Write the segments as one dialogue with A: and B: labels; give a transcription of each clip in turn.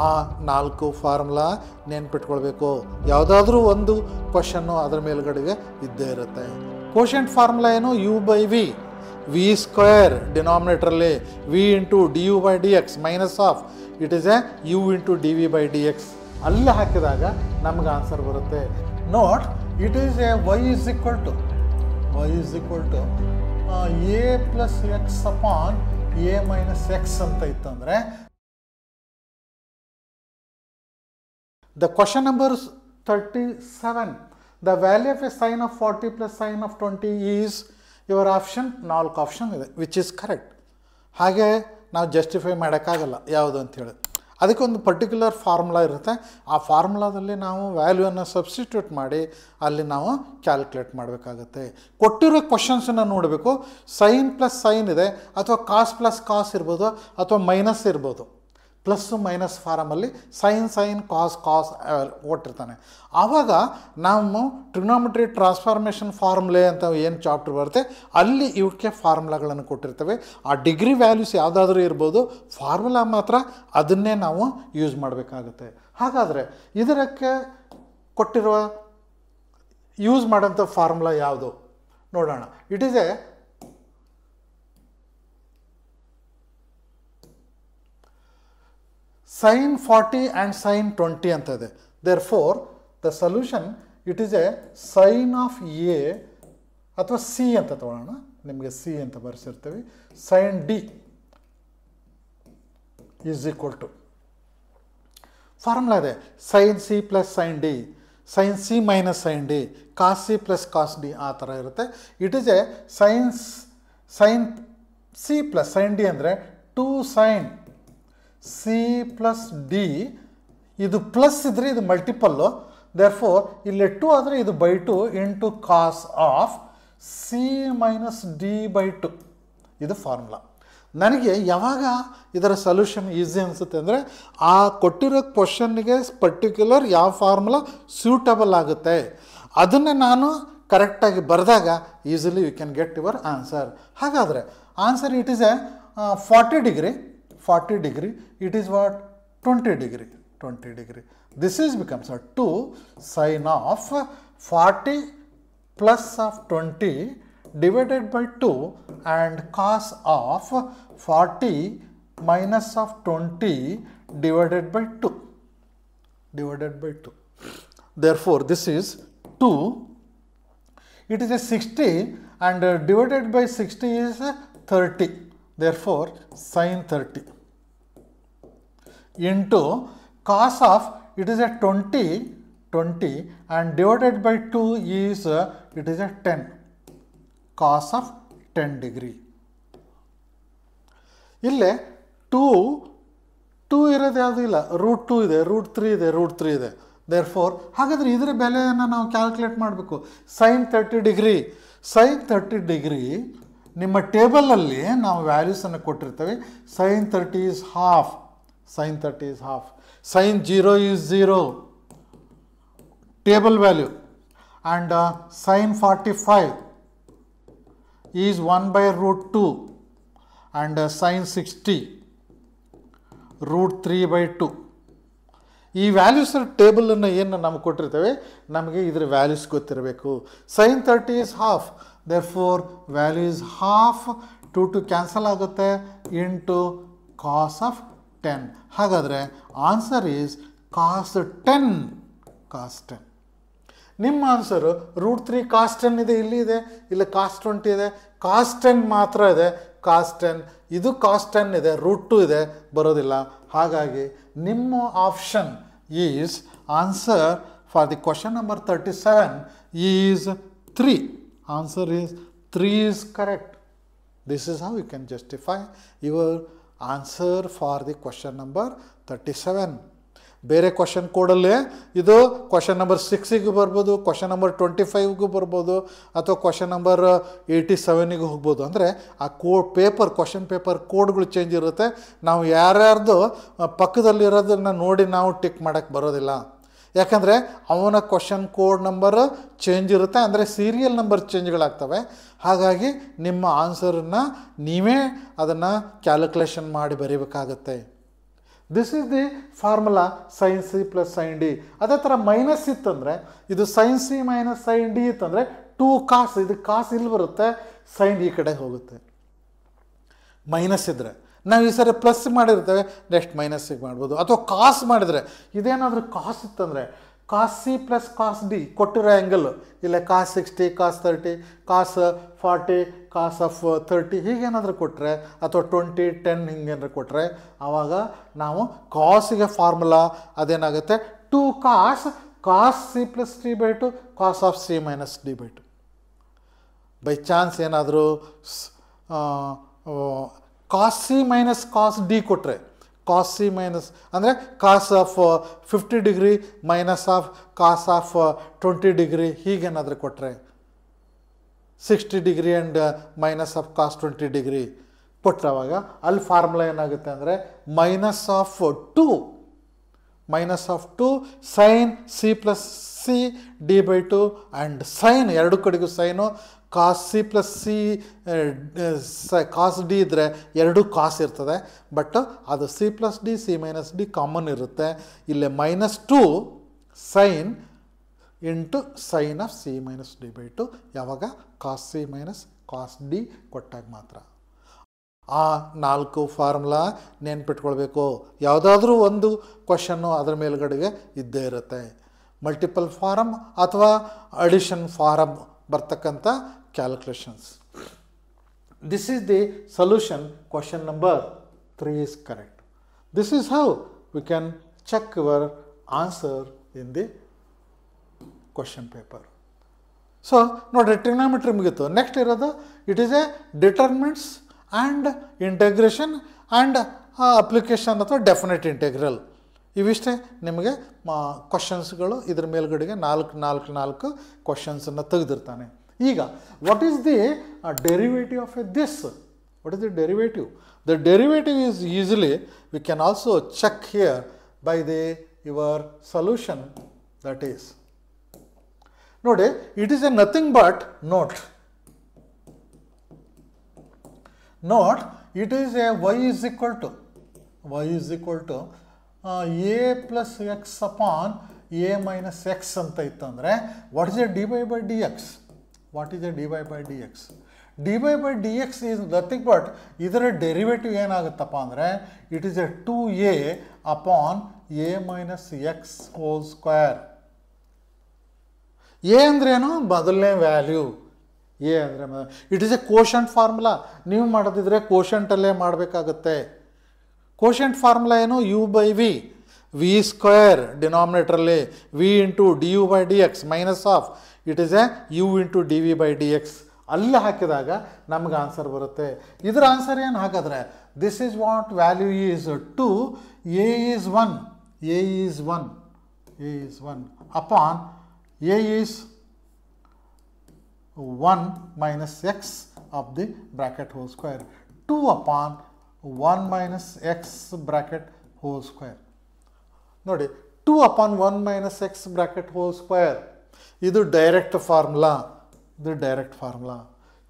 A: ಆ 4 ಫಾರ್ಮುಲಾ ನೆನ್ಪಿಟ್ಕೊಳ್ಬೇಕು. ಯಾವುದಾದ್ರೂ ಒಂದು ಕ್ವಶನ್ನು ಅದರ ಮೇಲ್ಗಡೆಗೆ ಇದ್ದೇ ಇರುತ್ತೆ. ಕೋಶೆಂಟ್ ಫಾರ್ಮುಲಾ ಏನು? U by v, v square ಡಿನಾಮಿನೇಟ್ರಲ್ಲಿ v into d u by D x minus of it is a u into D V by D x. ಅಲ್ಲಿ ಹಾಕಿದಾಗ ನಮ್ಗೆ ಆನ್ಸರ್ ಬರುತ್ತೆ. Note, it is a y is equal to a plus x upon a minus x ಅಂತ ಇತ್ತಂದರೆ the question number 37, the value of a sine of 40 plus sine of 20 is your option. 4 option ಇದೆ which is correct. ಹಾಗೆ ನಾವು justify ಮಾಡೋಕ್ಕಾಗಲ್ಲ ಯಾವುದು ಅಂಥೇಳಿ. ಅದಕ್ಕೊಂದು particular formula ಇರುತ್ತೆ. ಆ ಫಾರ್ಮುಲಾದಲ್ಲಿ ನಾವು ವ್ಯಾಲ್ಯೂವನ್ನು ಸಬ್ಸ್ಟಿಟ್ಯೂಟ್ ಮಾಡಿ ಅಲ್ಲಿ ನಾವು ಕ್ಯಾಲ್ಕುಲೇಟ್ ಮಾಡಬೇಕಾಗತ್ತೆ. ಕೊಟ್ಟಿರೋ ಕ್ವಶನ್ಸನ್ನು ನೋಡಬೇಕು. ಸೈನ್ ಪ್ಲಸ್ ಸೈನ್ ಇದೆ, ಅಥವಾ ಕಾಸ್ ಪ್ಲಸ್ ಕಾಸ್ ಇರ್ಬೋದು, ಅಥವಾ ಮೈನಸ್ ಇರ್ಬೋದು. ಪ್ಲಸ್ಸು ಮೈನಸ್ ಫಾರಮಲ್ಲಿ ಸೈನ್ ಕಾಸ್ ಕೊಟ್ಟಿರ್ತಾನೆ. ಆವಾಗ ನಾವು ಟ್ರಿಗ್ನೋಮೆಟ್ರಿ ಟ್ರಾನ್ಸ್ಫಾರ್ಮೇಷನ್ ಫಾರ್ಮುಲೆ ಅಂತ ಏನು ಚಾಪ್ಟರ್ ಬರುತ್ತೆ ಅಲ್ಲಿ ಇವಕ್ಕೆ ಫಾರ್ಮುಲಾಗಳನ್ನು ಕೊಟ್ಟಿರ್ತವೆ. ಆ ಡಿಗ್ರಿ ವ್ಯಾಲ್ಯೂಸ್ ಯಾವುದಾದ್ರೂ ಇರ್ಬೋದು, ಫಾರ್ಮುಲಾ ಮಾತ್ರ ಅದನ್ನೇ ನಾವು ಯೂಸ್ ಮಾಡಬೇಕಾಗುತ್ತೆ. ಹಾಗಾದರೆ ಇದಕ್ಕೆ ಕೊಟ್ಟಿರುವ ಯೂಸ್ ಮಾಡೋಂಥ ಫಾರ್ಮುಲಾ ಯಾವುದು ನೋಡೋಣ. It is A sin 40 and sin 20 ಅಂತ ಇದೆ. therefore the solution it is a sin of a ಅಥವಾ c ಅಂತ ತಗೊಳ್ಳೋಣ. ನಿಮಗೆ c ಅಂತ ಬರೆಸಿರ್ತೀವಿ. sin d is equal to formula ಇದೆ sin c plus sin d, sin c minus sin d, cos c plus cos d ಆ ಥರ ಇರುತ್ತೆ. It is A sin c plus sin d ಅಂದರೆ 2 sin c plus D. ಇದು plus ಇದ್ದರೆ ಇದು multiple. Therefore ಇಲ್ಲಿ 2 ಆದರೆ ಇದು by 2 into cos of C minus D by 2. ಇದು ಫಾರ್ಮುಲಾ. ನನಗೆ ಯಾವಾಗ ಇದರ ಸೊಲ್ಯೂಷನ್ ಈಸಿ ಅನಿಸುತ್ತೆ ಅಂದರೆ ಆ ಕೊಟ್ಟಿರೋ ಕ್ವಶನ್ನಿಗೆ ಪರ್ಟಿಕ್ಯುಲರ್ ಯಾವ ಫಾರ್ಮುಲಾ ಸೂಟಬಲ್ ಆಗುತ್ತೆ ಅದನ್ನು ನಾನು ಕರೆಕ್ಟಾಗಿ ಬರೆದಾಗ easily you can get your answer. ಹಾಗಾದರೆ answer it is a 40 degree, it is what? 20 degree. This is becomes a 2 sin of 40 plus of 20 divided by 2 and cos of 40 minus of 20 divided by 2. Therefore, this is 2. It is a 60 and divided by 60 is 30. Therefore, sin 30 into cos of it is a 20 and divided by 2 is it is a 10, cos of 10 degree. ಇಲ್ಲೇ 2 ಇರೋದು ಯಾವುದೂ ಇಲ್ಲ, √2 ಇದೆ, √3 ಇದೆ. Therefore ಹಾಗಾದರೆ ಇದರ ಬೆಲೆಯನ್ನು ನಾವು ಕ್ಯಾಲ್ಕುಲೇಟ್ ಮಾಡಬೇಕು. sin 30 ಡಿಗ್ರಿ ನಿಮ್ಮ ಟೇಬಲಲ್ಲಿ ನಾವು ವ್ಯಾಲ್ಯೂಸನ್ನು ಕೊಟ್ಟಿರ್ತೇವೆ. sin 30 is half, sin 0 is 0 table value, and sin 45 is 1 by √2 and sin 60 √3 by 2. ಈ ವ್ಯಾಲ್ಯೂಸ್ ಟೇಬಲನ್ನು ಏನು ನಮಗೆ ಕೊಟ್ಟಿರ್ತೇವೆ ನಮಗೆ ಇದರ ವ್ಯಾಲ್ಯೂಸ್ ಗೊತ್ತಿರಬೇಕು. sin 30 is half, therefore value is half, 2 cancel ಆಗುತ್ತೆ ಇಂಟು ಕಾಸ್ ಆಫ್ 10. ಹಾಗಾದರೆ ಆನ್ಸರ್ ಈಸ್ cos 10. ನಿಮ್ಮ ಆನ್ಸರು √3 cos 10 ಇದೆ, ಇಲ್ಲಿ cos 20 ಇದೆ, cos 10 ಮಾತ್ರ ಇದೆ, cos 10 ಇದು cos 10 ಇದೆ, √2 ಇದೆ, ಬರೋದಿಲ್ಲ. ಹಾಗಾಗಿ ನಿಮ್ಮ option is answer for the question number 37 is 3. Answer is 3 is correct. This is how you can justify your answer for the question number 37. ಬೇರೆ ಕ್ವಶನ್ ಕೋಡಲ್ಲೇ ಇದು ಕ್ವಶನ್ ನಂಬರ್ 6ಗೆ ಬರ್ಬೋದು, ಕ್ವಶನ್ ನಂಬರ್ 25ಗೂ ಬರ್ಬೋದು, ಅಥವಾ ಕ್ವಶನ್ ನಂಬರ್ 87ಗೆ ಹೋಗ್ಬೋದು. ಅಂದರೆ ಆ question paper ಕೋಡ್ಗಳು change ಇರುತ್ತೆ. ನಾವು ಯಾರ್ಯಾರ್ದು ಪಕ್ಕದಲ್ಲಿರೋದನ್ನು ನೋಡಿ ನಾವು ಟಿಕ್ ಮಾಡೋಕ್ಕೆ ಬರೋದಿಲ್ಲ. ಯಾಕಂದರೆ ಅವನ ಕ್ವಶನ್ ಕೋಡ್ ನಂಬರ್ ಚೇಂಜ್ ಇರುತ್ತೆ, ಅಂದರೆ ಸೀರಿಯಲ್ ನಂಬರ್ ಚೇಂಜ್ಗಳಾಗ್ತವೆ. ಹಾಗಾಗಿ ನಿಮ್ಮ ಆನ್ಸರನ್ನು ನೀವೇ ಅದನ್ನು ಕ್ಯಾಲ್ಕುಲೇಷನ್ ಮಾಡಿ ಬರೀಬೇಕಾಗತ್ತೆ. This is the formula sine c plus sine d. ಅದೇ ಥರ ಮೈನಸ್ ಇತ್ತಂದರೆ ಇದು sine c minus sine d ಇತ್ತಂದರೆ 2 ಕಾಸ್, ಇದು ಕಾಸ್ ಇಲ್ಲಿ ಬರುತ್ತೆ, ಸೈನ್ ಈ ಕಡೆ ಹೋಗುತ್ತೆ. ಮೈನಸ್ ಇದ್ದರೆ ನಾವು ಈ ಸರಿ ಪ್ಲಸ್ ಮಾಡಿರ್ತೇವೆ, ನೆಕ್ಸ್ಟ್ ಮೈನಸ್ಸಿಗೆ ಮಾಡ್ಬೋದು. ಅಥವಾ ಕಾಸ್ ಮಾಡಿದರೆ ಇದೇನಾದರೂ ಕಾಸ್ ಇತ್ತಂದರೆ cos C plus cos D ಕೊಟ್ಟಿರೋ ಆ್ಯಂಗಲ್ ಇಲ್ಲ cos 60 cos 30 cos 40 cos of 30 ಹೀಗೇನಾದರೂ ಕೊಟ್ಟರೆ ಅಥವಾ 20 10 ಹಿಂಗೇನಾದ್ರು ಕೊಟ್ಟರೆ ಆವಾಗ ನಾವು ಕಾಸಿಗೆ ಫಾರ್ಮುಲಾ ಅದೇನಾಗುತ್ತೆ 2 cos C plus d by 2 cos of C minus D by 2. By chance ಏನಾದರೂ cos c minus cos d ಕೊಟ್ಟರೆ ಕಾಸ್ ಸಿ ಮೈನಸ್ ಅಂದರೆ cos of 50 degree minus of cos of 20 degree ಹೀಗೇನಾದರೂ ಕೊಟ್ಟರೆ 60 degree and minus of cos 20 degree ಕೊಟ್ಟರೆ ಅವಾಗ ಅಲ್ಲಿ formula ಏನಾಗುತ್ತೆ ಅಂದರೆ minus of 2 sine c plus c d by 2 and sine ಎರಡು ಕಡೆಗೂ sign cos C plus c cos d ಇದ್ದರೆ ಎರಡು ಕಾಸ್ ಇರ್ತದೆ, ಬಟ್ ಅದು c plus d c minus d common ಇರುತ್ತೆ. ಇಲ್ಲೇ -2 sine into sine of C minus D by 2 ಯಾವಾಗ cos c minus cos d ಕೊಟ್ಟಾಗ ಮಾತ್ರ. ಆ 4 ಫಾರ್ಮುಲಾ ನೆನ್ಪಿಟ್ಕೊಳ್ಬೇಕು. ಯಾವುದಾದ್ರೂ ಒಂದು ಕ್ವಶನ್ನು ಅದರ ಮೇಲ್ಗಡೆಗೆ ಇದ್ದೇ ಇರುತ್ತೆ. ಮಲ್ಟಿಪಲ್ ಫಾರಮ್ ಅಥವಾ ಅಡಿಷನ್ ಫಾರಮ್ ಬರ್ತಕ್ಕಂಥ calculations. This is the solution. Question number 3 is correct. This is how we can check your answer in the question paper. So ನೋಡಿ trigonometry ಮುಗಿತು. ನೆಕ್ಸ್ಟ್ ಇರೋದು it is a determinants and integration and application ಅಥವಾ definite integral. ಇವಿಷ್ಟೇ ನಿಮಗೆ ಕ್ವಶನ್ಸ್ಗಳು. ಇದ್ರ ಮೇಲ್ಗಡೆಗೆ 4 ಕ್ವಶನ್ಸನ್ನು ತೆಗೆದಿರ್ತಾನೆ. ಈಗ what is the derivative of this? What is the derivative? The derivative is easily we can also check here by the your solution. That is ನೋಡಿ, it is a nothing but note it is a y is equal to a plus x upon a minus x ಅಂತ ಇತ್ತು ಅಂದರೆ what is A dy by dx? What is a dy by dx? dy by dx is nothing but ಇದರ derivative ಏನಾಗುತ್ತಪ್ಪ ಅಂದರೆ it is a 2a upon a minus x whole square. A ಅಂದ್ರೇನು? ಮೊದಲನೇ value. A ಅಂದರೆ it is a quotient formula. ನೀವು ಮಾಡೋದಿದ್ರೆ ಕೋಶಂಟಲ್ಲೇ ಮಾಡಬೇಕಾಗುತ್ತೆ. ಕೋಶಂಟ್ ಫಾರ್ಮುಲಾ ಏನು? ಯು ಬೈ ವಿ ಸ್ಕ್ವೇರ್ ಡಿನಾಮಿನೇಟ್ರಲ್ಲಿ v into d u by D x minus of it is a u into D V by D x. ಅಲ್ಲಿ ಹಾಕಿದಾಗ ನಮ್ಗೆ ಆನ್ಸರ್ ಬರುತ್ತೆ. ಇದರ ಆನ್ಸರ್ ಏನು ಹಾಗಾದರೆ this is what value is 2 A is 1 upon A is 1 minus X of the bracket whole square 2 upon 1 minus X bracket whole square. ನೋಡಿ 2 upon 1 minus X bracket whole square ಇದು direct formula.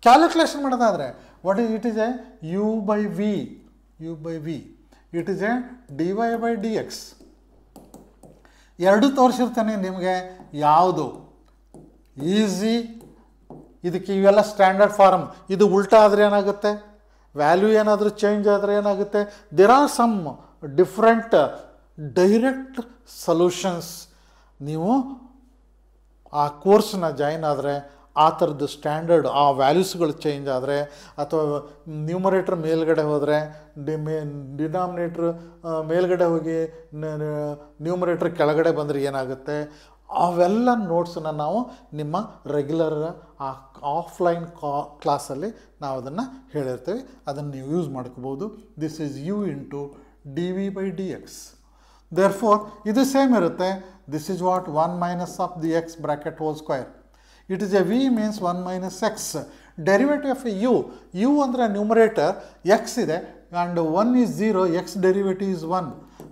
A: Calculation ಮಾಡೋದಾದರೆ what is it is a U by V it is a D Y by D X. ಎರಡು ತೋರಿಸಿರ್ತಾನೆ ನಿಮಗೆ ಯಾವುದು easy. ಇದಕ್ಕೆ ಇವೆಲ್ಲ standard form. ಇದು ಉಲ್ಟಾ ಆದರೆ ಏನಾಗುತ್ತೆ? ವ್ಯಾಲ್ಯೂ ಏನಾದರೂ ಚೇಂಜ್ ಆದರೆ ಏನಾಗುತ್ತೆ? There are some different direct solutions. ನೀವು ಆ ಕೋರ್ಸ್ನ ಜಾಯಿನ್ ಆದರೆ ಆ ಥರದ್ದು ಸ್ಟ್ಯಾಂಡರ್ಡ್ ಆ ವ್ಯಾಲ್ಯೂಸ್ಗಳು ಚೇಂಜ್ ಆದರೆ ಅಥವಾ ನ್ಯೂಮರೇಟ್ರ್ ಮೇಲ್ಗಡೆ ಹೋದರೆ ಡಿನಾಮಿನೇಟ್ರ್ ಮೇಲ್ಗಡೆ ಹೋಗಿ ನ್ಯೂಮರೇಟ್ರ್ ಕೆಳಗಡೆ ಬಂದರೆ ಏನಾಗುತ್ತೆ ಅವೆಲ್ಲ ನೋಟ್ಸನ್ನು ನಾವು ನಿಮ್ಮ ರೆಗ್ಯುಲರ್ ಆಫ್ಲೈನ್ ಕ್ಲಾಸಲ್ಲಿ ನಾವು ಅದನ್ನು ಹೇಳಿರ್ತೀವಿ. ಅದನ್ನು ನೀವು ಯೂಸ್ ಮಾಡ್ಕೋಬೋದು. This is U into D V by D X. Therefore ಇದು ಸೇಮ್ ಇರುತ್ತೆ. This is what 1 minus of the X bracket whole square. It is a V means 1 minus X. Derivative of U ಅಂದರೆ numerator X ಇದೆ and 1 is 0, X derivative is 1.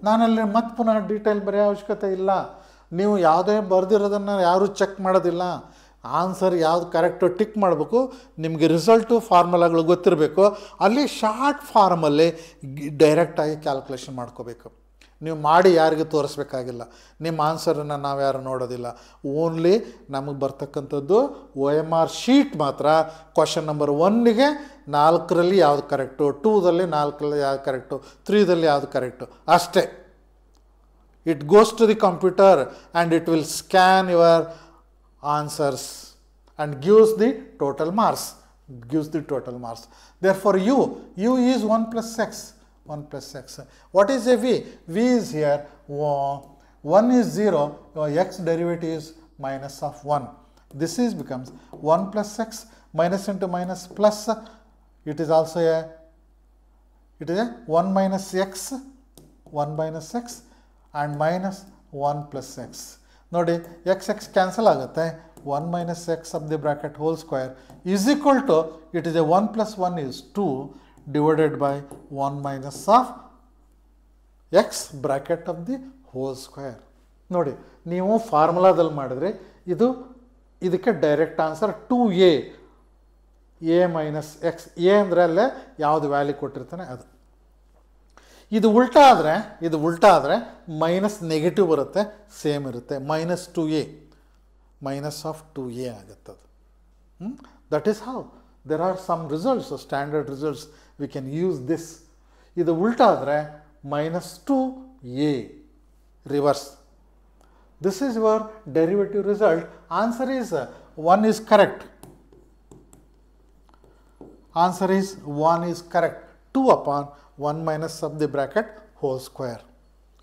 A: ನಾನಲ್ಲಿ ಮತ್ತೆ ಪುನಃ detail ಬರೆಯೋ ಅವಶ್ಯಕತೆ ಇಲ್ಲ. ನೀವು ಯಾವುದೇ ಬರೆದಿರೋದನ್ನು ಯಾರೂ ಚೆಕ್ ಮಾಡೋದಿಲ್ಲ. ಆನ್ಸರ್ ಯಾವುದು ಕರೆಕ್ಟು ಟಿಕ್ ಮಾಡಬೇಕು. ನಿಮಗೆ ರಿಸಲ್ಟು ಫಾರ್ಮುಲಾಗಳು ಗೊತ್ತಿರಬೇಕು. ಅಲ್ಲಿ ಶಾರ್ಟ್ ಫಾರ್ಮಲ್ಲಿ ಡೈರೆಕ್ಟಾಗಿ ಕ್ಯಾಲ್ಕುಲೇಷನ್ ಮಾಡ್ಕೋಬೇಕು. ನೀವು ಮಾಡಿ ಯಾರಿಗೂ ತೋರಿಸ್ಬೇಕಾಗಿಲ್ಲ. ನಿಮ್ಮ ಆನ್ಸರನ್ನು ನಾವು ಯಾರು ನೋಡೋದಿಲ್ಲ. ಓನ್ಲಿ ನಮಗೆ ಬರ್ತಕ್ಕಂಥದ್ದು OMR ಶೀಟ್ ಮಾತ್ರ. ಕ್ವಶನ್ ನಂಬರ್ 1ಗೆ 4ರಲ್ಲಿ ಯಾವುದು ಕರೆಕ್ಟು, 2ದಲ್ಲಿ 4ರಲ್ಲಿ ಯಾವುದು ಕರೆಕ್ಟು, 3ದಲ್ಲಿ ಯಾವುದು ಕರೆಕ್ಟು ಅಷ್ಟೇ. It goes to the computer and it will scan your answers and gives the total marks. Therefore u is 1 plus x. What is a v? V is here 1 is 0, x derivative is minus of 1. This is becomes 1 plus x, minus into minus plus, it is also a 1 minus x and minus 1 plus x. ನೋಡಿ x cancel ಆಗುತ್ತೆ. 1 minus x of the bracket whole square is equal to, it is a 1 plus 1 is 2 divided by 1 minus of x bracket of the whole square. ನೋಡಿ ನೀವು ಫಾರ್ಮುಲಾದಲ್ಲಿ ಮಾಡಿದ್ರೆ ಇದಕ್ಕೆ direct answer 2a minus X. A ಅಂದರೆ ಅಲ್ಲೇ ಯಾವುದು value ಕೊಟ್ಟಿರ್ತಾನೆ ಅದು. ಇದು ಉಲ್ಟಾ ಆದರೆ ಮೈನಸ್ ನೆಗೆಟಿವ್ ಬರುತ್ತೆ, ಸೇಮ್ ಇರುತ್ತೆ. Minus 2a minus of 2a ಆಗುತ್ತದು. That is how there are some results, standard results, we can use this. ಇದು ಉಲ್ಟಾ ಆದರೆ minus 2a reverse. This is your derivative result. Answer is 1 is correct. 2 upon 1 minus of the bracket whole square.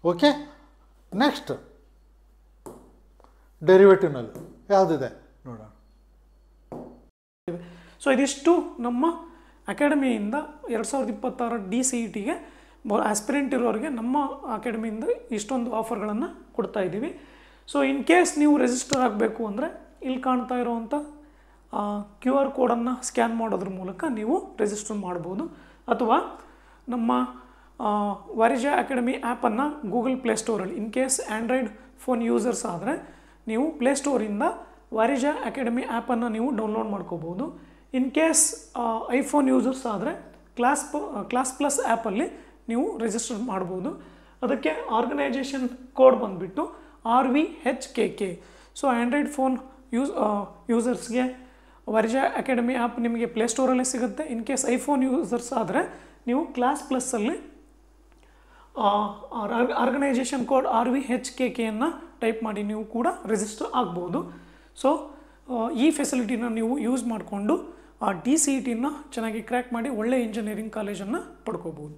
A: Okay? Next. ಡೆರಿವೇಟಿವ್ನಲ್ಲಿ ಯಾವುದಿದೆ ನೋಡೋಣ.
B: So ಇದಿಷ್ಟು ನಮ್ಮ ಅಕಾಡೆಮಿಯಿಂದ 2026 DCETಗೆ aspirant ಇರೋರಿಗೆ ನಮ್ಮ ಅಕಾಡೆಮಿಯಿಂದ ಇಷ್ಟೊಂದು ಆಫರ್ಗಳನ್ನು ಕೊಡ್ತಾ ಇದ್ದೀವಿ. ಸೊ ಇನ್ ಕೇಸ್ ನೀವು ರಿಜಿಸ್ಟರ್ ಆಗಬೇಕು ಅಂದರೆ ಇಲ್ಲಿ ಕಾಣ್ತಾ ಇರೋವಂಥ QR ಕೋಡನ್ನು ಸ್ಕ್ಯಾನ್ ಮಾಡೋದ್ರ ಮೂಲಕ ನೀವು ರಿಜಿಸ್ಟರ್ ಮಾಡ್ಬೋದು. ಅಥವಾ ನಮ್ಮ ವಾರಿಜಾ ಅಕಾಡೆಮಿ ಆ್ಯಪನ್ನು ಗೂಗಲ್ ಪ್ಲೇಸ್ಟೋರಲ್ಲಿ, in case Android phone users ಆದರೆ ನೀವು ಪ್ಲೇಸ್ಟೋರಿಂದ ವಾರಿಜಾ ಅಕಾಡೆಮಿ ಆ್ಯಪನ್ನು ನೀವು ಡೌನ್ಲೋಡ್ ಮಾಡ್ಕೋಬೋದು. ಇನ್ ಕೇಸ್ ಐಫೋನ್ ಯೂಸರ್ಸ್ ಆದರೆ ಕ್ಲಾಸ್ ಪ್ಲಸ್ ಆ್ಯಪಲ್ಲಿ ನೀವು ರಿಜಿಸ್ಟರ್ ಮಾಡ್ಬೋದು. ಅದಕ್ಕೆ ಆರ್ಗನೈಜೇಷನ್ ಕೋಡ್ ಬಂದುಬಿಟ್ಟು RVHKK. ಸೊ ಆ್ಯಂಡ್ರಾಯ್ಡ್ ಫೋನ್ ಯೂಸರ್ಸ್ಗೆ ವಾರಿಜಾ ಅಕಾಡೆಮಿ ಆ್ಯಪ್ ನಿಮಗೆ ಪ್ಲೇಸ್ಟೋರಲ್ಲೇ ಸಿಗುತ್ತೆ. ಇನ್ ಕೇಸ್ ಐಫೋನ್ ಯೂಸರ್ಸ್ ಆದರೆ ನೀವು ಕ್ಲಾಸ್ ಪ್ಲಸ್ಸಲ್ಲಿ ಆರ್ಗನೈಜೇಷನ್ ಕೋಡ್ RVHKKಯನ್ನು ಟೈಪ್ ಮಾಡಿ ನೀವು ಕೂಡ ರಿಜಿಸ್ಟರ್ ಆಗ್ಬೋದು. ಸೊ ಈ ಫೆಸಿಲಿಟಿನ ನೀವು ಯೂಸ್ ಮಾಡಿಕೊಂಡು DCETನ ಚೆನ್ನಾಗಿ ಕ್ರ್ಯಾಕ್ ಮಾಡಿ ಒಳ್ಳೆಯ ಇಂಜಿನಿಯರಿಂಗ್ ಕಾಲೇಜನ್ನು ಪಡ್ಕೋಬೋದು.